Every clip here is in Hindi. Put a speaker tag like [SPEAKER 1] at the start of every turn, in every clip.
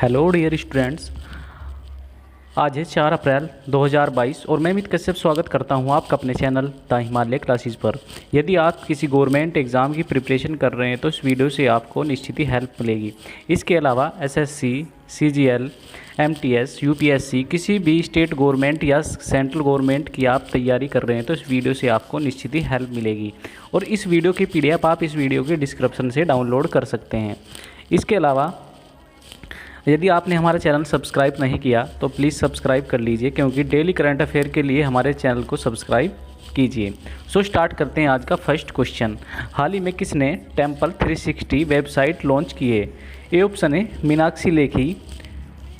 [SPEAKER 1] Hello dear students. आज है 4 अप्रैल 2022 और मैं अमित कश्यप स्वागत करता हूं आपका अपने चैनल द हिमालय क्लासेस पर। यदि आप किसी गवर्नमेंट एग्ज़ाम की प्रिपरेशन कर रहे हैं तो इस वीडियो से आपको निश्चित ही हेल्प मिलेगी। इसके अलावा एसएससी, सीजीएल, एमटीएस, यूपीएससी, किसी भी स्टेट गवर्नमेंट या सेंट्रल गवर्नमेंट की आप तैयारी कर रहे हैं तो इस वीडियो से आपको निश्चित ही हेल्प मिलेगी। और इस वीडियो की पीडीएफ आप इस वीडियो के डिस्क्रिप्शन से डाउनलोड कर सकते हैं। इसके अलावा यदि आपने हमारा चैनल सब्सक्राइब नहीं किया तो प्लीज़ सब्सक्राइब कर लीजिए, क्योंकि डेली करंट अफेयर के लिए हमारे चैनल को सब्सक्राइब कीजिए। सो स्टार्ट करते हैं आज का फर्स्ट क्वेश्चन। हाल ही में किसने टेम्पल 360 वेबसाइट लॉन्च की है? ए ऑप्शन है मीनाक्षी लेखी,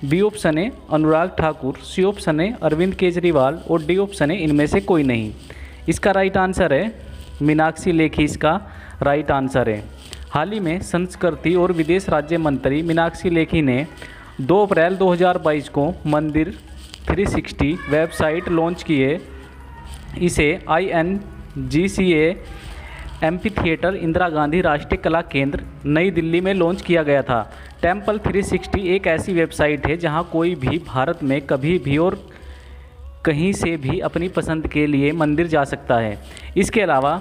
[SPEAKER 1] बी ऑप्शन है अनुराग ठाकुर, सी ऑप्शन है अरविंद केजरीवाल और डी ऑप्शन है इनमें से कोई नहीं। इसका राइट आंसर है मीनाक्षी लेखी, इसका राइट आंसर है। हाल ही में संस्कृति और विदेश राज्य मंत्री मीनाक्षी लेखी ने 2 अप्रैल 2022 को मंदिर 360 वेबसाइट लॉन्च की है। इसे INGCA amphi theatre, Indira Gandhi राष्ट्रीय कला केंद्र, नई दिल्ली में लॉन्च किया गया था। टेम्पल 360 एक ऐसी वेबसाइट है जहां कोई भी भारत में कभी भी और कहीं से भी अपनी पसंद के लिए मंदिर जा सकता है। इसके अलावा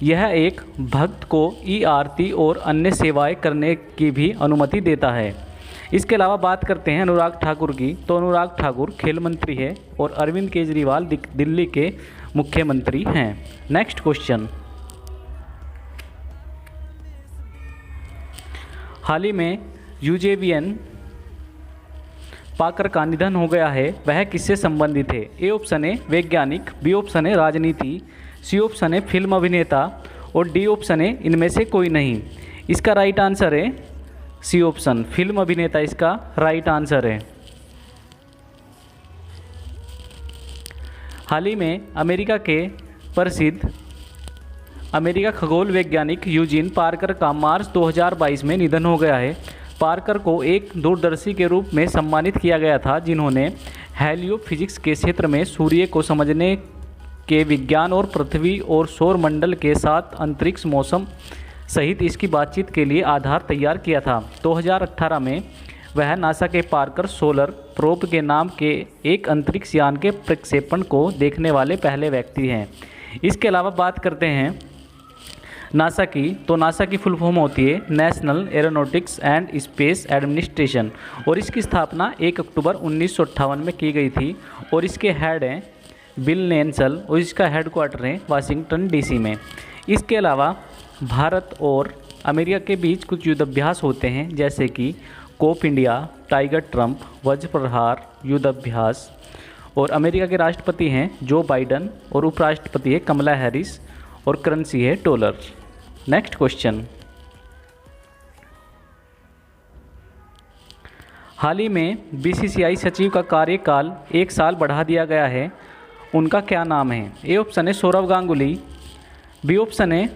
[SPEAKER 1] यह एक भक्त को ई-आरती और अन्य सेवाएं करने की भी अनुमति देता है। इसके अलावा बात करते हैं अनुराग ठाकुर की, तो अनुराग ठाकुर खेल मंत्री है और अरविंद केजरीवाल दिल्ली के मुख्यमंत्री हैं। Next question. हाल ही में यूजेवियन पाकर का निधन हो गया है, वह किससे संबंधित है? ए ऑप्शन है वैज्ञानिक, बी ऑप्शन है राजनीति, सी ऑप्शन है फिल्म अभिनेता और डी ऑप्शन है इनमें से कोई नहीं। इसका राइट आंसर है सी ऑप्शन, फिल्म अभिनेता इसका राइट आंसर है। हाल ही में अमेरिका खगोल वैज्ञानिक यूजीन पार्कर का मार्च 2022 में निधन हो गया है। पार्कर को एक दूरदर्शी के रूप में सम्मानित किया गया था, जिन्होंने हेलियोफिजिक्स के क्षेत्र में सूर्य को समझने के विज्ञान और पृथ्वी और सौर मंडल के साथ अंतरिक्ष मौसम सहित इसकी बातचीत के लिए आधार तैयार किया था। 2018 में वह नासा के पार्कर सोलर प्रोब के नाम के एक अंतरिक्ष यान के प्रक्षेपण को देखने वाले पहले व्यक्ति हैं। इसके अलावा बात करते हैं नासा की, तो नासा की फुल फॉर्म होती है national aeronautics and space administration और इसकी स्थापना 1 अक्टूबर 1958 में की गई थी और इसके हेड हैं बिल नेल्सन और इसका हेडक्वार्टर है वाशिंगटन डीसी में। इसके अलावा भारत और अमेरिका के बीच कुछ युद्धाभ्यास होते हैं, जैसे कि कोप इंडिया, टाइगर ट्रंप, वज्र प्रहार युद्धाभ्यास। और अमेरिका के राष्ट्रपति हैं जो बाइडन और उपराष्ट्रपति है कमला हैरिस और करेंसी है डॉलर। Next question. हाल ही में BCCI सचिव का कार्यकाल 1 साल बढ़ा दिया गया है, उनका क्या नाम है? ए ऑप्शन है सौरव गांगुली, बी ऑप्शन है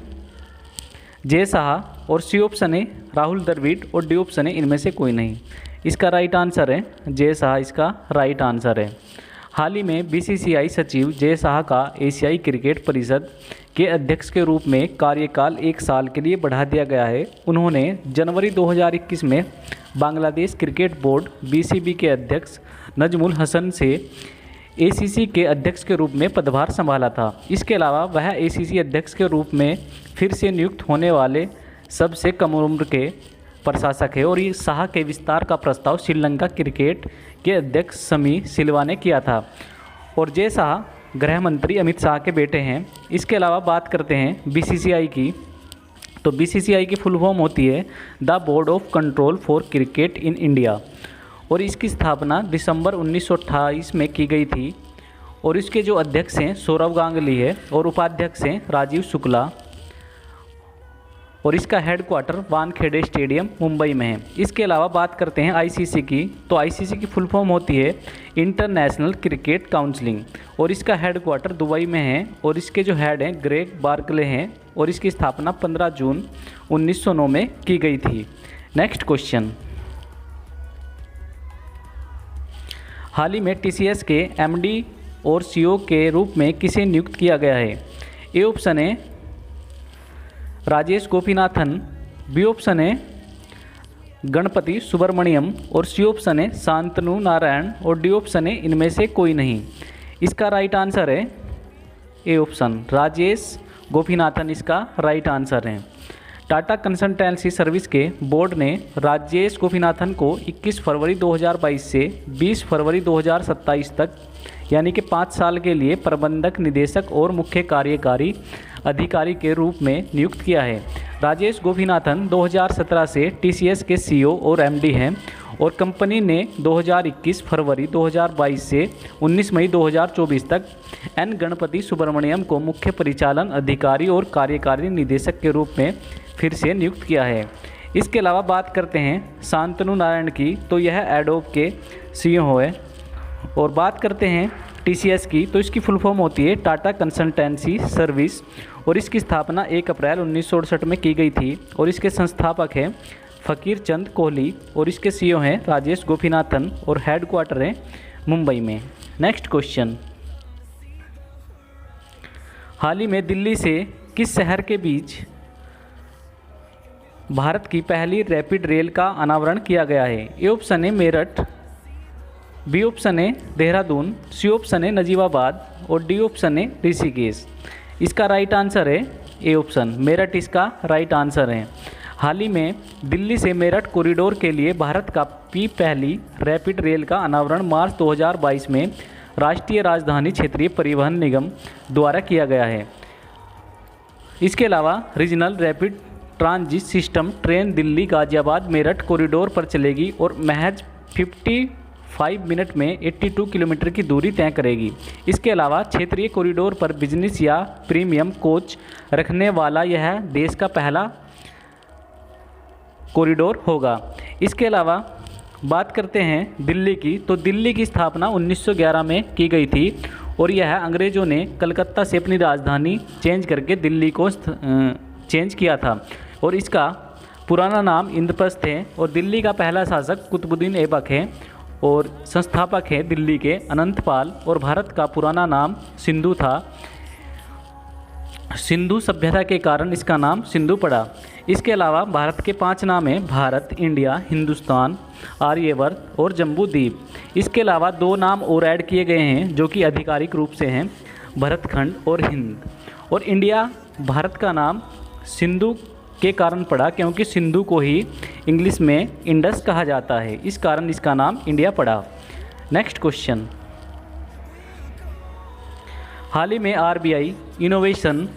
[SPEAKER 1] जय शाह और सी ऑप्शन है राहुल द्रविड़ और डी ऑप्शन है इनमें से कोई नहीं। इसका राइट आंसर है जय शाह, इसका राइट आंसर है। हाल ही में BCCI सचिव जय शाह का एशियाई क्रिकेट परिषद के अध्यक्ष के रूप में कार्यकाल 1 साल के लिए बढ़ा दिया गया है। उन्होंने जनवरी 2021 में बांग्लादेश क्रिकेट बोर्ड BCB के अध्यक्ष नजमुल हसन से ACC के अध्यक्ष के रूप में पदभार संभाला था। इसके अलावा वह ACC अध्यक्ष के रूप में फिर से नियुक्त होने वाले सबसे कम उम्र के प्रशासक है और ये शाह के विस्तार का प्रस्ताव श्रीलंका क्रिकेट के अध्यक्ष समी सिल्वा ने किया था और जय शाह गृह मंत्री अमित शाह के बेटे हैं। इसके अलावा बात करते हैं BCCI की, तो BCCI की फुल फॉर्म होती है the board of control for cricket in India और इसकी स्थापना दिसंबर 1928 में की गई थी और इसके जो अध्यक्ष हैं सौरव गांगुली है और उपाध्यक्ष हैं राजीव शुक्ला और इसका हेडक्वार्टर वानखेड़े स्टेडियम मुंबई में है। इसके अलावा बात करते हैं ICC की, तो ICC की फुल फॉर्म होती है इंटरनेशनल क्रिकेट काउंसिलिंग और इसका हेडक्वार्टर दुबई में है और इसके जो हेड हैं ग्रेग बार्कले हैं और इसकी स्थापना 15 जून 1909 में की गई थी। Next question. हाल ही में TCS के MD और CEO के रूप में किसे नियुक्त किया गया है? ए ऑप्शन है राजेश गोपीनाथन, बी ऑप्शन है गणपति सुब्रमण्यम और सी ऑप्शन है शांतनु नारायण और डी ऑप्शन है इनमें से कोई नहीं। इसका राइट आंसर है ए ऑप्शन राजेश गोपीनाथन इसका राइट आंसर है। टाटा कंसल्टेंसी सर्विस के बोर्ड ने राजेश गोपीनाथन को 21 फरवरी 2022 से 20 फरवरी 2027 तक यानी कि 5 साल के लिए प्रबंधक निदेशक और मुख्य कार्यकारी अधिकारी के रूप में नियुक्त किया है। राजेश गोपीनाथन 2017 से टीसीएस के सीईओ और एमडी हैं और कंपनी ने 2021 फरवरी 2022 से 19 मई 2024 तक एन गणपति सुब्रमण्यम को मुख्य परिचालन अधिकारी और कार्यकारी निदेशक के रूप में फिर से नियुक्त किया है। इसके अलावा बात करते हैं शांतनु नारायण की, तो यह एडोब के सीईओ है। और बात करते हैं टीसीएस की, तो इसकी फुल फॉर्म होती है टाटा कंसल्टेंसी सर्विस और इसकी स्थापना 1 अप्रैल 1968 में की गई थी और इसके संस्थापक हैं फ़कीर चंद कोहली और इसके सीईओ हैं राजेश गोपीनाथन और हेडक्वार्टर है मुंबई में। नेक्स्ट क्वेश्चन, हाल ही में दिल्ली से किस शहर के बीच भारत की पहली रैपिड रेल का अनावरण किया गया है? ए ऑप्शन है मेरठ, बी ऑप्शन है देहरादून, सी ऑप्शन है नजीबाबाद और डी ऑप्शन है ऋषिकेश। इसका राइट आंसर है ए ऑप्शन मेरठ इसका राइट आंसर है। हाल ही में दिल्ली से मेरठ कॉरिडोर के लिए भारत का पहली रैपिड रेल का अनावरण मार्च 2022 में राष्ट्रीय राजधानी क्षेत्रीय परिवहन निगम द्वारा किया गया है। इसके अलावा regional rapid transit system train Delhi Ghaziabad Meerut corridor पर चलेगी और महज 55 मिनट में 82 किलोमीटर की दूरी तय करेगी। इसके अलावा क्षेत्रीय कॉरिडोर पर बिजनेस या प्रीमियम कोच रखने वाला यह देश का पहला कॉरिडोर होगा। इसके अलावा बात करते हैं दिल्ली की, तो दिल्ली की स्थापना 1911 में की गई थी और यह अंग्रेज़ों ने कलकत्ता से अपनी राजधानी चेंज करके दिल्ली को चेंज किया था और इसका पुराना नाम इंद्रप्रस्थ है और दिल्ली का पहला शासक कुतुबुद्दीन ऐबक है और संस्थापक है दिल्ली के अनंतपाल और भारत का पुराना नाम सिंधु था। सिंधु सभ्यता के कारण इसका नाम सिंधु पड़ा। इसके अलावा भारत के 5 नाम हैं भारत, इंडिया, हिंदुस्तान, आर्यवर्त और जम्बू द्वीप। इसके अलावा 2 नाम और ऐड किए गए हैं जो कि आधिकारिक रूप से हैं भरतखंड और हिंद। और इंडिया भारत का नाम सिंधु के कारण पड़ा क्योंकि सिंधु को ही इंग्लिश में इंडस कहा जाता है, इस कारण इसका नाम इंडिया पड़ा। नेक्स्ट क्वेश्चन, हाल ही में आरबीआई इनोवेशन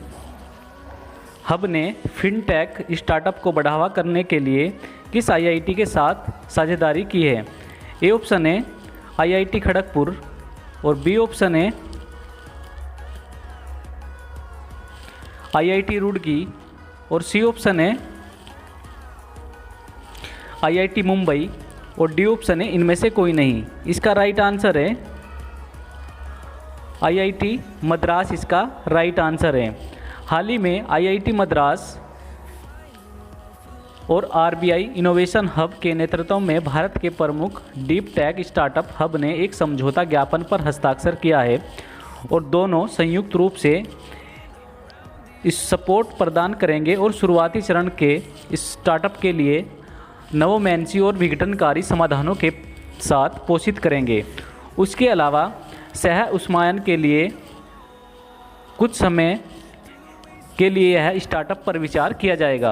[SPEAKER 1] हब ने फिनटेक स्टार्टअप को बढ़ावा करने के लिए किस आईआईटी के साथ साझेदारी की है? ए ऑप्शन है आईआईटी खड़गपुर और बी ऑप्शन है आईआईटी रुड़की और सी ऑप्शन है आईआईटी मुंबई और डी ऑप्शन है इनमें से कोई नहीं। इसका राइट आंसर है आईआईटी मद्रास इसका राइट आंसर है। हाल ही में आईआईटी मद्रास और आरबीआई इनोवेशन हब के नेतृत्व में भारत के प्रमुख डीप टेक स्टार्टअप हब ने एक समझौता ज्ञापन पर हस्ताक्षर किया है और दोनों संयुक्त रूप से इस सपोर्ट प्रदान करेंगे और शुरुआती चरण के इस स्टार्टअप के लिए नवोन्मेषी और विघटनकारी समाधानों के साथ पोषित करेंगे। उसके अलावा सह उस्मायन के लिए कुछ समय के लिए यह स्टार्टअप पर विचार किया जाएगा।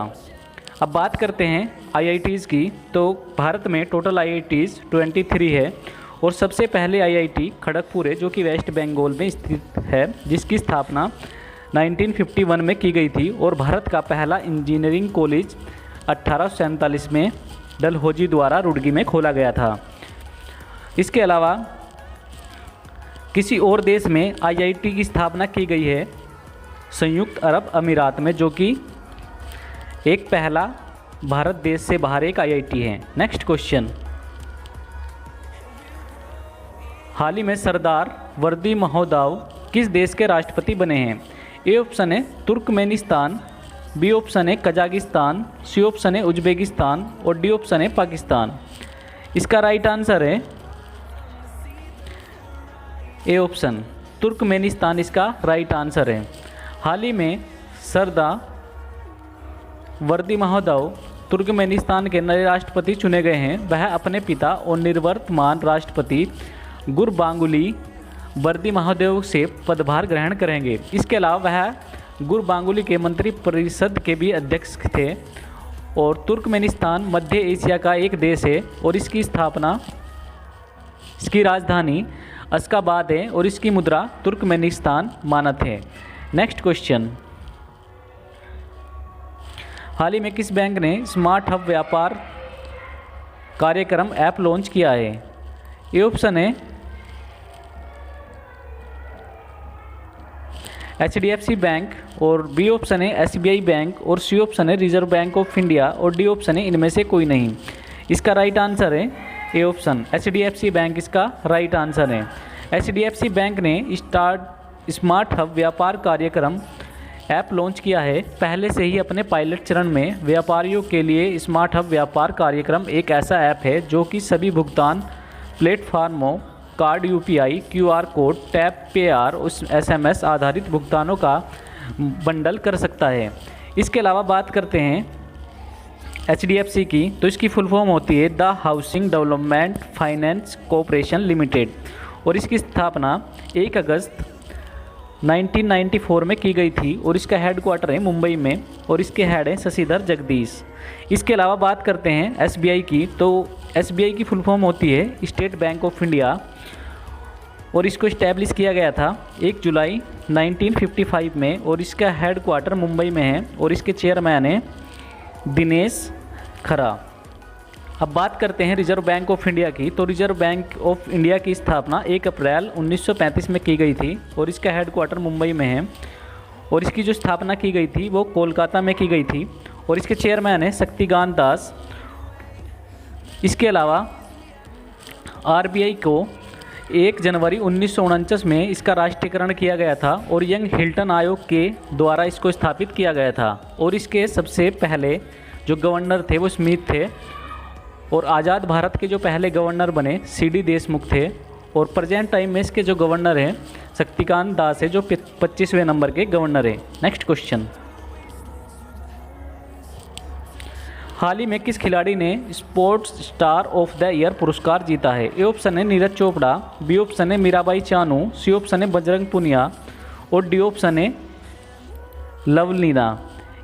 [SPEAKER 1] अब बात करते हैं आईआईटीज़ की, तो भारत में टोटल आईआईटीज़ 23 है और सबसे पहले आईआईटी खड़गपुर है जो कि वेस्ट बंगाल में स्थित है, जिसकी स्थापना 1951 में की गई थी और भारत का पहला इंजीनियरिंग कॉलेज 1847 में डलहौजी द्वारा रुड़की में खोला गया था। इसके अलावा किसी और देश में आईआईटी की स्थापना की गई है संयुक्त अरब अमीरात में, जो कि एक पहला भारत देश से बाहर एक आईआईटी है। नेक्स्ट क्वेश्चन, हाल ही में सरदार वर्दी महोदय किस देश के राष्ट्रपति बने हैं? ए ऑप्शन है तुर्कमेनिस्तान, बी ऑप्शन है कजाकिस्तान, सी ऑप्शन है उज्बेकिस्तान और डी ऑप्शन है पाकिस्तान। इसका राइट आंसर है ए ऑप्शन तुर्कमेनिस्तान इसका राइट आंसर है। हाल ही में सरदार वर्दी महोदय तुर्कमेनिस्तान के नए राष्ट्रपति चुने गए हैं वह अपने पिता और निवर्तमान राष्ट्रपति गुरबांगुली बर्दीमुहामेदोव से पदभार ग्रहण करेंगे। इसके अलावा वह गुरबांगुली के मंत्रिपरिषद के भी अध्यक्ष थे। और तुर्कमेनिस्तान मध्य एशिया का एक देश है और इसकी राजधानी अशगाबाद है और इसकी मुद्रा तुर्कमेनिस्तान मानक है। नेक्स्ट क्वेश्चन, हाल ही में किस बैंक ने स्मार्ट हब व्यापार कार्यक्रम ऐप लॉन्च किया है? ए ऑप्शन है HDFC बैंक, और बी ऑप्शन है SBI बैंक, और सी ऑप्शन है रिजर्व बैंक ऑफ इंडिया, और डी ऑप्शन है इनमें से कोई नहीं। इसका राइट आंसर है ए ऑप्शन HDFC बैंक इसका राइट आंसर है। HDFC बैंक ने स्मार्ट हब व्यापार कार्यक्रम ऐप लॉन्च किया है। पहले से ही अपने पायलट चरण में व्यापारियों के लिए स्मार्ट हब व्यापार कार्यक्रम एक ऐसा ऐप है जो कि सभी भुगतान प्लेटफॉर्मों, कार्ड, UPI, QR कोड, टैप पेआर और SMS आधारित भुगतानों का बंडल कर सकता है। इसके अलावा बात करते हैं HDFC की, तो इसकी फुल फॉर्म होती है the housing development finance corporation limited, और इसकी स्थापना 1 अगस्त 1994 में की गई थी और इसका हेडक्वार्टर है मुंबई में और इसके हेड हैं शशिधर जगदीश। इसके अलावा बात करते हैं SBI की, तो SBI की फुल फॉर्म होती है स्टेट बैंक ऑफ इंडिया और इसको इस्टेब्लिश किया गया था 1 जुलाई 1955 में और इसका हेडक्वार्टर मुंबई में है और इसके चेयरमैन हैं दिनेश खरा। अब बात करते हैं रिजर्व बैंक ऑफ इंडिया की, तो रिजर्व बैंक ऑफ इंडिया की स्थापना 1 अप्रैल 1935 में की गई थी और इसका हेडक्वार्टर मुंबई में है और इसकी जो स्थापना की गई थी वो कोलकाता में की गई थी और इसके चेयरमैन हैं शक्तिकांत दास। इसके अलावा RBI को 1 जनवरी 1949 में इसका राष्ट्रीयकरण किया गया था और यंग हिल्टन आयोग के द्वारा इसको स्थापित किया गया था और इसके सबसे पहले जो गवर्नर थे वो स्मिथ थे और आज़ाद भारत के जो पहले गवर्नर बने CD देशमुख थे और प्रेजेंट टाइम में इसके जो गवर्नर हैं शक्तिकांत दास है जो 25वें नंबर के गवर्नर हैं। नेक्स्ट क्वेश्चन, हाल ही में किस खिलाड़ी ने sports star of the year पुरस्कार जीता है? ए ऑप्शन है नीरज चोपड़ा, बी ऑप्शन है मीराबाई चानू, सी ऑप्शन है बजरंग पुनिया और डी ऑप्शन है लवलीना।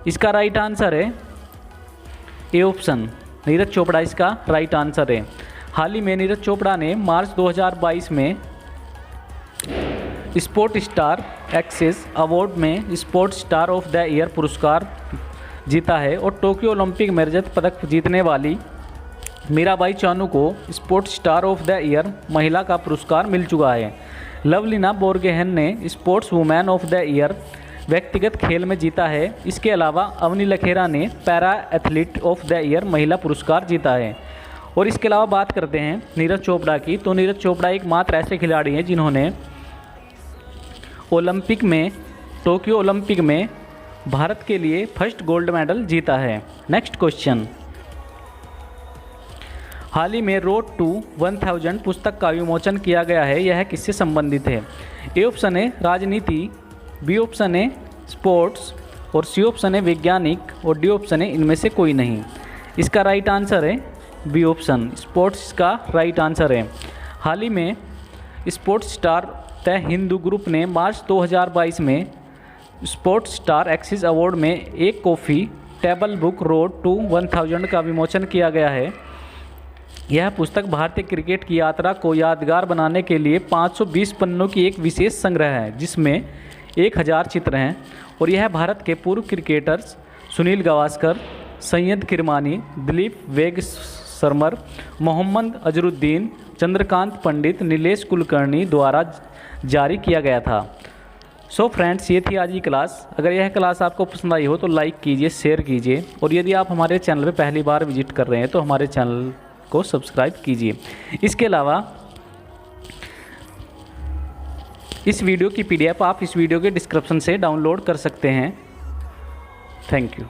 [SPEAKER 1] इसका राइट आंसर है ए ऑप्शन नीरज चोपड़ा इसका राइट आंसर है। हाल ही में नीरज चोपड़ा ने मार्च 2022 में स्पोर्ट स्टार एक्सेस अवार्ड में sport star of the year पुरस्कार जीता है और टोक्यो ओलंपिक में रजत पदक जीतने वाली मीराबाई चानू को sport star of the year महिला का पुरस्कार मिल चुका है। लवलीना बोरगोहेन ने sports women of the year व्यक्तिगत खेल में जीता है। इसके अलावा अवनी लखेरा ने para athlete of the year महिला पुरस्कार जीता है। और इसके अलावा बात करते हैं नीरज चोपड़ा की, तो नीरज चोपड़ा एकमात्र ऐसे खिलाड़ी हैं जिन्होंने ओलंपिक में टोक्यो ओलंपिक में भारत के लिए फर्स्ट गोल्ड मेडल जीता है। नेक्स्ट क्वेश्चन, हाल ही में रोड टू 1000 पुस्तक का विमोचन किया गया है, यह किससे संबंधित है? ए ऑप्शन है राजनीति, बी ऑप्शन है स्पोर्ट्स और सी ऑप्शन है वैज्ञानिक और डी ऑप्शन है इनमें से कोई नहीं। इसका राइट आंसर है बी ऑप्शन स्पोर्ट्स का राइट आंसर है। हाल ही में sports star the Hindu group ने मार्च 2022 में स्पोर्ट्स स्टार एक्सिस अवार्ड में एक coffee table book road to 1000 का विमोचन किया गया है। यह पुस्तक भारतीय क्रिकेट की यात्रा को यादगार बनाने के लिए 520 पन्नों की एक विशेष संग्रह है जिसमें 1000 चित्र हैं और यह भारत के पूर्व क्रिकेटर्स सुनील गावस्कर, सैयद किरमानी, दिलीप वेंगसरकर, मोहम्मद अजरुद्दीन, चंद्रकांत पंडित, नीलेश कुलकर्णी द्वारा जारी किया गया था। सो फ्रेंड्स, ये थी आज की क्लास। अगर यह क्लास आपको पसंद आई हो तो लाइक कीजिए, शेयर कीजिए और यदि आप हमारे चैनल पर पहली बार विजिट कर रहे हैं तो हमारे चैनल को सब्सक्राइब कीजिए। इसके अलावा इस वीडियो की PDF आप इस वीडियो के डिस्क्रिप्शन से डाउनलोड कर सकते हैं। Thank you.